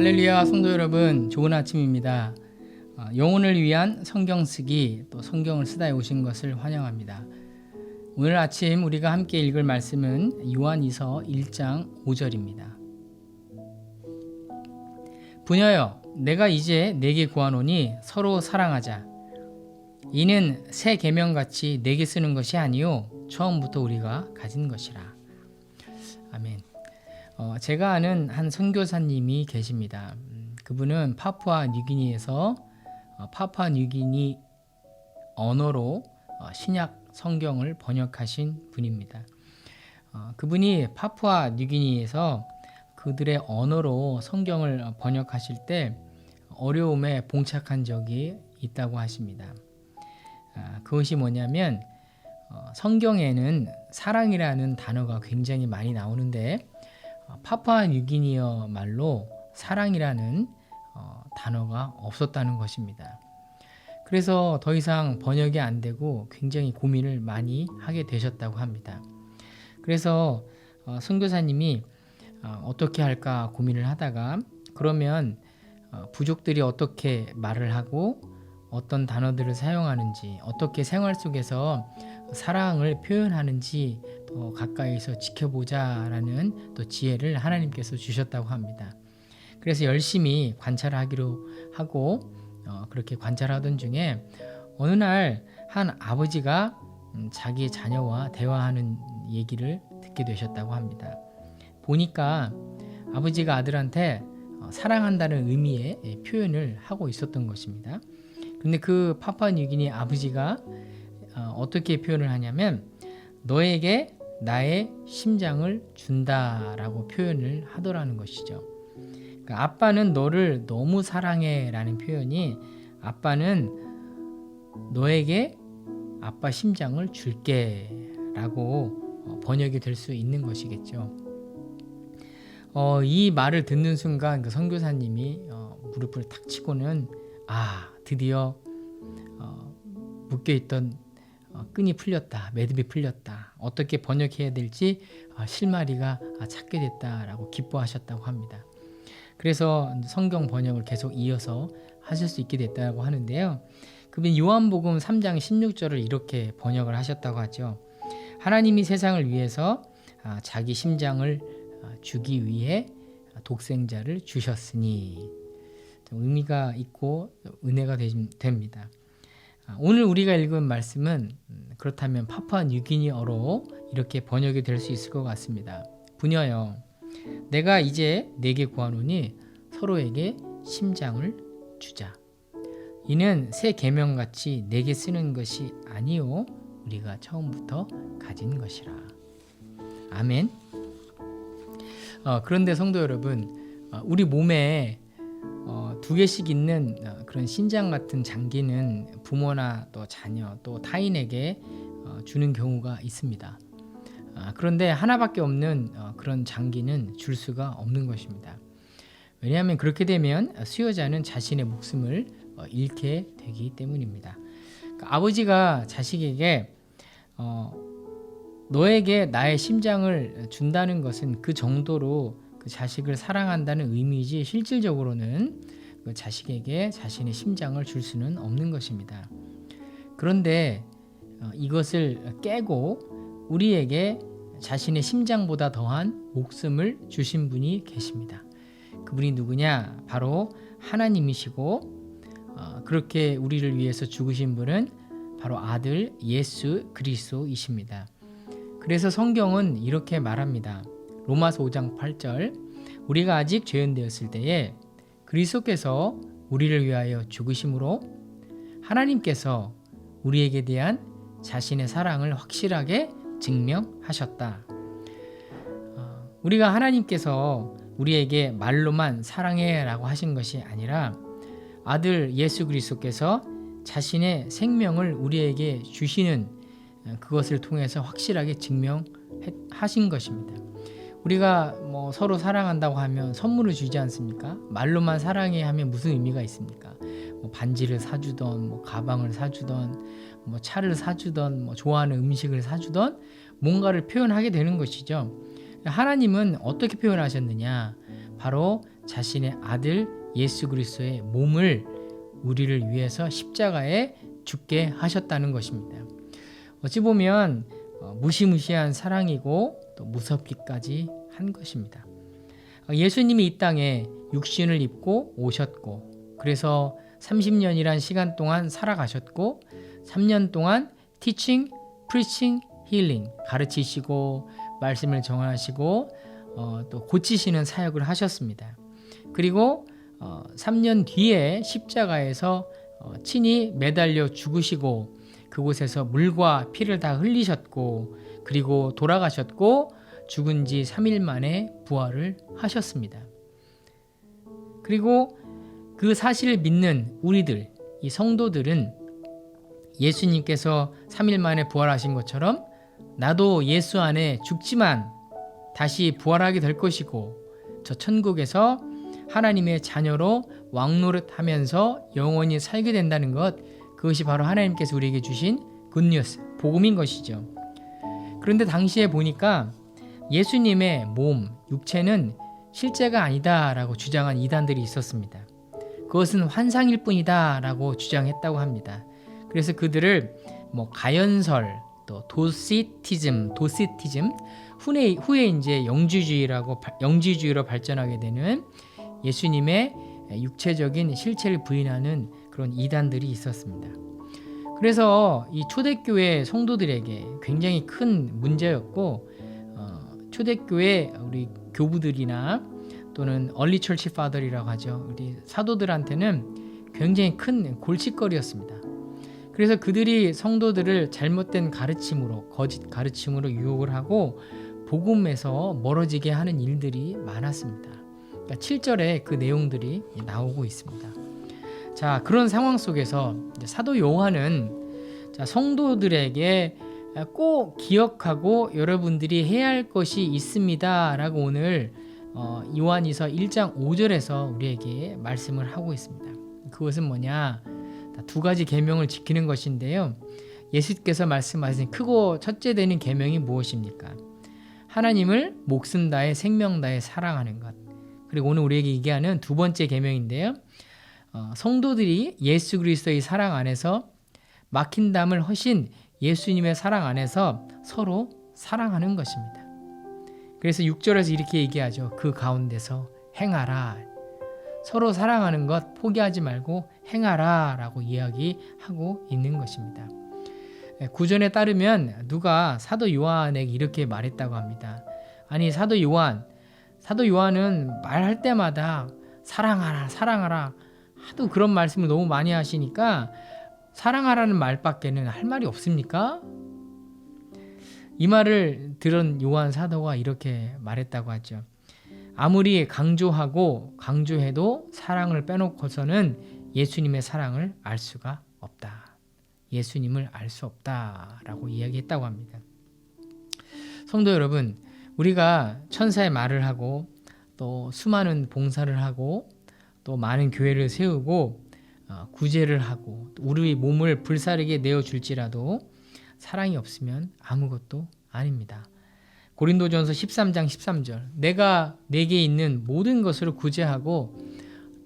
할렐루야 성도 여러분, 좋은 아침입니다. 영혼을 위한 성경 쓰기, 또 성경을 쓰다 오신 것을 환영합니다. 오늘 아침 우리가 함께 읽을 말씀은 요한이서 1장 5절입니다. 부녀여, 내가 이제 네게 구하노니 서로 사랑하자. 이는 새 계명같이 네게 쓰는 것이 아니요 처음부터 우리가 가진 것이라. 아멘. 제가 아는 한 선교사님이 계십니다. 그분은 파푸아 뉴기니에서 파푸아 뉴기니 언어로 신약 성경을 번역하신 분입니다. 그분이 파푸아 뉴기니에서 그들의 언어로 성경을 번역하실 때 어려움에 봉착한 적이 있다고 하십니다. 그것이 뭐냐면 성경에는 사랑이라는 단어가 굉장히 많이 나오는데 파푸아 뉴기니어 말로 사랑이라는 단어가 없었다는 것입니다. 그래서 더 이상 번역이 안 되고 굉장히 고민을 많이 하게 되셨다고 합니다. 그래서 선교사님이 어떻게 할까 고민을 하다가 그러면 부족들이 어떻게 말을 하고 어떤 단어들을 사용하는지, 어떻게 생활 속에서 사랑을 표현하는지 더 가까이서 지켜보자라는 또 지혜를 하나님께서 주셨다고 합니다. 그래서 열심히 관찰하기로 하고 그렇게 관찰하던 중에 어느 날 한 아버지가 자기 자녀와 대화하는 얘기를 듣게 되셨다고 합니다. 보니까 아버지가 아들한테 사랑한다는 의미의 표현을 하고 있었던 것입니다. 근데 그 파푸아 뉴기니 아버지가 어떻게 표현을 하냐면 너에게 나의 심장을 준다라고 표현을 하더라는 것이죠. 그러니까 아빠는 너를 너무 사랑해 라는 표현이 아빠는 너에게 아빠 심장을 줄게 라고 번역이 될 수 있는 것이겠죠. 이 말을 듣는 순간 그 선교사님이 무릎을 탁 치고는 드디어 묶여있던 끈이 풀렸다, 매듭이 풀렸다, 어떻게 번역해야 될지 실마리가 찾게 됐다라고 기뻐하셨다고 합니다. 그래서 성경 번역을 계속 이어서 하실 수 있게 됐다고 하는데요. 그분 요한복음 3장 16절을 이렇게 번역을 하셨다고 하죠. 하나님이 세상을 위해서 자기 심장을 주기 위해 독생자를 주셨으니, 의미가 있고 은혜가 됩니다. 오늘 우리가 읽은 말씀은 그렇다면 파푸아 뉴기니어로 이렇게 번역이 될 수 있을 것 같습니다. 부녀여, 내가 이제 네게 구하노니 서로에게 심장을 주자. 이는 새 계명같이 네게 쓰는 것이 아니요 우리가 처음부터 가진 것이라. 아멘. 그런데 성도 여러분, 우리 몸에 두 개씩 있는 그런 신장 같은 장기는 부모나 또 자녀 또 타인에게 주는 경우가 있습니다. 그런데 하나밖에 없는 그런 장기는 줄 수가 없는 것입니다. 왜냐하면 그렇게 되면 수여자는 자신의 목숨을 잃게 되기 때문입니다. 그러니까 아버지가 자식에게 너에게 나의 심장을 준다는 것은 그 정도로 그 자식을 사랑한다는 의미이지 실질적으로는 그 자식에게 자신의 심장을 줄 수는 없는 것입니다. 그런데 이것을 깨고 우리에게 자신의 심장보다 더한 목숨을 주신 분이 계십니다. 그분이 누구냐? 바로 하나님이시고 그렇게 우리를 위해서 죽으신 분은 바로 아들 예수 그리스도이십니다. 그래서 성경은 이렇게 말합니다. 로마서 5장 8절, 우리가 아직 죄인 되었을 때에 그리스도께서 우리를 위하여 죽으심으로 하나님께서 우리에게 대한 자신의 사랑을 확실하게 증명하셨다. 우리가 하나님께서 우리에게 말로만 사랑해 라고 하신 것이 아니라 아들 예수 그리스도께서 자신의 생명을 우리에게 주시는 그것을 통해서 확실하게 증명하신 것입니다. 우리가 서로 사랑한다고 하면 선물을 주지 않습니까? 말로만 사랑해 하면 무슨 의미가 있습니까? 반지를 사주던, 가방을 사주던, 차를 사주던, 좋아하는 음식을 사주던 뭔가를 표현하게 되는 것이죠. 하나님은 어떻게 표현하셨느냐? 바로 자신의 아들 예수 그리스도의 몸을 우리를 위해서 십자가에 죽게 하셨다는 것입니다. 어찌 보면 무시무시한 사랑이고 또 무섭기까지 한 것입니다. 예수님이 이 땅에 육신을 입고 오셨고, 그래서 30년이란 시간 동안 살아가셨고, 3년 동안 teaching, preaching, healing, 가르치시고 말씀을 전하시고 또 고치시는 사역을 하셨습니다. 그리고 3년 뒤에 십자가에서 친히 매달려 죽으시고, 그곳에서 물과 피를 다 흘리셨고, 그리고 돌아가셨고, 죽은 지 3일 만에 부활을 하셨습니다. 그리고 그 사실을 믿는 우리들, 이 성도들은 예수님께서 3일 만에 부활하신 것처럼 나도 예수 안에 죽지만 다시 부활하게 될 것이고, 저 천국에서 하나님의 자녀로 왕노릇하면서 영원히 살게 된다는 것, 그것이 바로 하나님께서 우리에게 주신 굿뉴스, 복음인 것이죠. 그런데 당시에 보니까 예수님의 몸, 육체는 실제가 아니다라고 주장한 이단들이 있었습니다. 그것은 환상일 뿐이다라고 주장했다고 합니다. 그래서 그들을 가연설, 또 도시티즘, 후에 이제 영지주의로 발전하게 되는 예수님의 육체적인 실체를 부인하는 그런 이단들이 있었습니다. 그래서 이 초대교회 성도들에게 굉장히 큰 문제였고, 초대교회 우리 교부들이나 또는 얼리 철치 파더리라고 하죠. 우리 사도들한테는 굉장히 큰 골칫거리였습니다. 그래서 그들이 성도들을 잘못된 가르침으로, 거짓 가르침으로 유혹을 하고 복음에서 멀어지게 하는 일들이 많았습니다. 그러니까 7절에 그 내용들이 나오고 있습니다. 자, 그런 상황 속에서 사도 요한은 성도들에게 꼭 기억하고 여러분들이 해야 할 것이 있습니다 라고 오늘 요한이서 1장 5절에서 우리에게 말씀을 하고 있습니다. 그것은 뭐냐? 두 가지 계명을 지키는 것인데요. 예수께서 말씀하신 크고 첫째 되는 계명이 무엇입니까? 하나님을 목숨 다해 생명 다해 사랑하는 것. 그리고 오늘 우리에게 얘기하는 두 번째 계명인데요. 성도들이 예수 그리스도의 사랑 안에서 막힌 담을 허신 예수님의 사랑 안에서 서로 사랑하는 것입니다. 그래서 6절에서 이렇게 얘기하죠. 그 가운데서 행하라. 서로 사랑하는 것 포기하지 말고 행하라 라고 이야기하고 있는 것입니다. 구전에 따르면 누가 사도 요한에게 이렇게 말했다고 합니다. 아니, 사도 요한은 말할 때마다 사랑하라 사랑하라 하도 그런 말씀을 너무 많이 하시니까 사랑하라는 말밖에는 할 말이 없습니까? 이 말을 들은 요한 사도가 이렇게 말했다고 하죠. 아무리 강조해도 사랑을 빼놓고서는 예수님의 사랑을 알 수가 없다. 예수님을 알 수 없다라고 이야기했다고 합니다. 성도 여러분, 우리가 천사의 말을 하고 또 수많은 봉사를 하고 또 많은 교회를 세우고 구제를 하고 우리 몸을 불사르게 내어줄지라도 사랑이 없으면 아무것도 아닙니다. 고린도전서 13장 13절, 내가 내게 있는 모든 것을 구제하고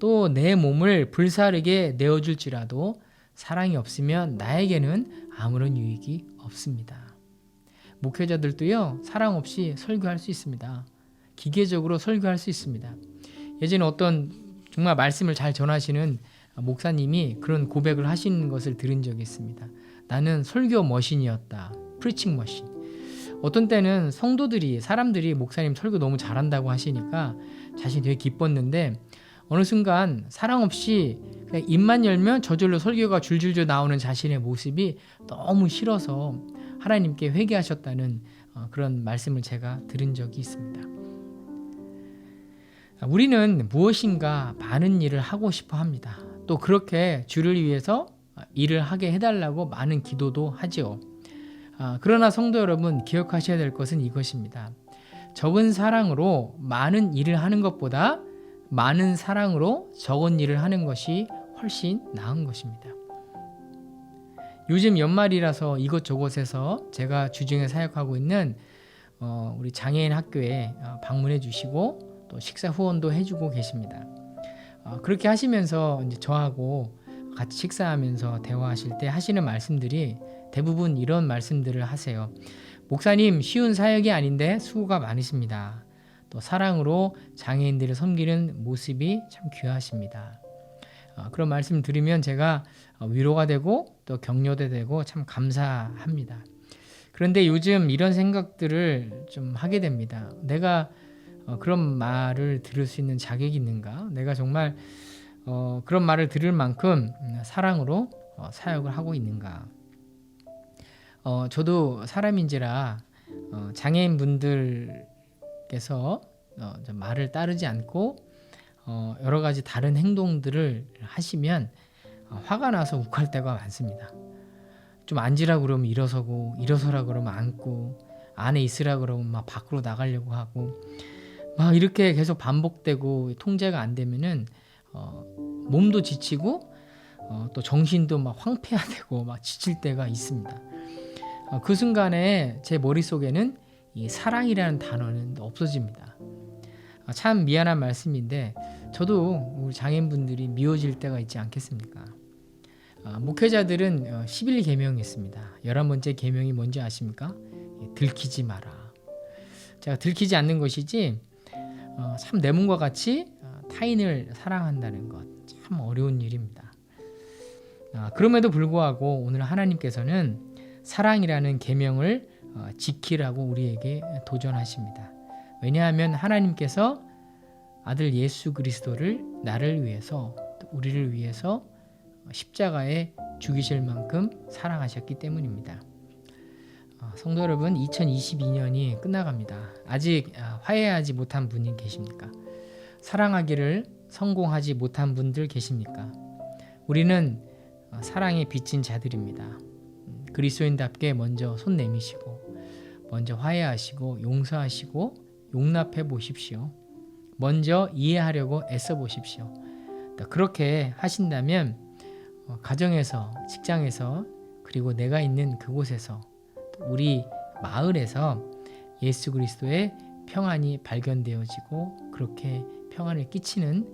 또 내 몸을 불사르게 내어줄지라도 사랑이 없으면 나에게는 아무런 유익이 없습니다. 목회자들도요, 사랑 없이 설교할 수 있습니다. 기계적으로 설교할 수 있습니다. 예전에 어떤 정말 말씀을 잘 전하시는 목사님이 그런 고백을 하시는 것을 들은 적이 있습니다. 나는 설교 머신이었다. 프리칭 머신. 어떤 때는 사람들이 목사님 설교 너무 잘한다고 하시니까 자신이 되게 기뻤는데, 어느 순간 사랑 없이 그냥 입만 열면 저절로 설교가 줄줄줄 나오는 자신의 모습이 너무 싫어서 하나님께 회개하셨다는 그런 말씀을 제가 들은 적이 있습니다. 우리는 무엇인가 많은 일을 하고 싶어 합니다. 또 그렇게 주를 위해서 일을 하게 해달라고 많은 기도도 하죠. 그러나 성도 여러분, 기억하셔야 될 것은 이것입니다. 적은 사랑으로 많은 일을 하는 것보다 많은 사랑으로 적은 일을 하는 것이 훨씬 나은 것입니다. 요즘 연말이라서 이곳저곳에서 제가 주중에 사역하고 있는 우리 장애인 학교에 방문해 주시고 또 식사 후원도 해주고 계십니다. 그렇게 하시면서 이제 저하고 같이 식사하면서 대화하실 때 하시는 말씀들이 대부분 이런 말씀들을 하세요. 목사님, 쉬운 사역이 아닌데 수고가 많으십니다. 또 사랑으로 장애인들을 섬기는 모습이 참 귀하십니다. 그런 말씀 들으면 제가 위로가 되고 또 격려도 되고 참 감사합니다. 그런데 요즘 이런 생각들을 좀 하게 됩니다. 내가 그런 말을 들을 수 있는 자격이 있는가? 내가 정말 그런 말을 들을 만큼 사랑으로 사역을 하고 있는가? 저도 사람인지라 장애인 분들께서 말을 따르지 않고 여러 가지 다른 행동들을 하시면 화가 나서 욱할 때가 많습니다. 좀 앉으라 그러면 일어서고, 일어서라 그러면 앉고, 안에 있으라 그러면 막 밖으로 나가려고 하고, 막 이렇게 계속 반복되고 통제가 안 되면은 몸도 지치고 또 정신도 막 황폐화되고 막 지칠 때가 있습니다. 그 순간에 제 머릿속에는 이 사랑이라는 단어는 없어집니다. 참 미안한 말씀인데 저도 우리 장애인분들이 미워질 때가 있지 않겠습니까? 목회자들은 11계명이 있습니다. 11번째 계명이 뭔지 아십니까? 들키지 마라. 제가 들키지 않는 것이지 참 내 몸과 같이 타인을 사랑한다는 것 참 어려운 일입니다. 그럼에도 불구하고 오늘 하나님께서는 사랑이라는 계명을 지키라고 우리에게 도전하십니다. 왜냐하면 하나님께서 아들 예수 그리스도를 나를 위해서 우리를 위해서 십자가에 죽이실 만큼 사랑하셨기 때문입니다. 성도 여러분, 2022년이 끝나갑니다. 아직 화해하지 못한 분이 계십니까? 사랑하기를 성공하지 못한 분들 계십니까? 우리는 사랑에 빚진 자들입니다. 그리스도인답게 먼저 손 내미시고 먼저 화해하시고 용서하시고 용납해 보십시오. 먼저 이해하려고 애써 보십시오. 그렇게 하신다면 가정에서, 직장에서, 그리고 내가 있는 그곳에서, 우리 마을에서 예수 그리스도의 평안이 발견되어지고 그렇게 평안을 끼치는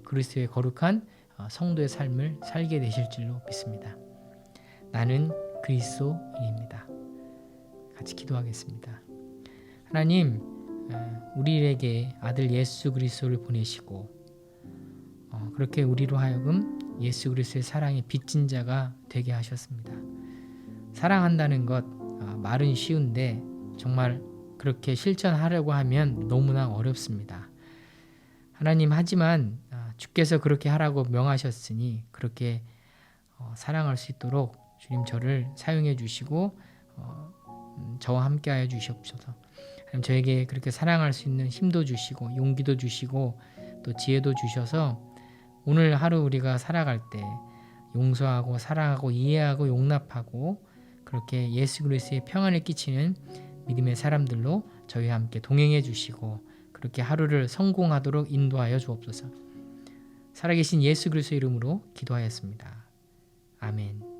그리스도의 거룩한 성도의 삶을 살게 되실 줄로 믿습니다. 나는 그리스도인입니다. 같이 기도하겠습니다. 하나님, 우리에게 아들 예수 그리스도를 보내시고 그렇게 우리로 하여금 예수 그리스도의 사랑에 빚진 자가 되게 하셨습니다. 사랑한다는 것 말은 쉬운데 정말 그렇게 실천하려고 하면 너무나 어렵습니다. 하나님, 하지만 주께서 그렇게 하라고 명하셨으니 그렇게 사랑할 수 있도록 주님 저를 사용해 주시고 저와 함께 하여 주시옵소서. 하나님, 저에게 그렇게 사랑할 수 있는 힘도 주시고 용기도 주시고 또 지혜도 주셔서 오늘 하루 우리가 살아갈 때 용서하고 사랑하고 이해하고 용납하고 그렇게 예수 그리스도의 평안을 끼치는 믿음의 사람들로 저희와 함께 동행해 주시고 그렇게 하루를 성공하도록 인도하여 주옵소서. 살아계신 예수 그리스도의 이름으로 기도하였습니다. 아멘.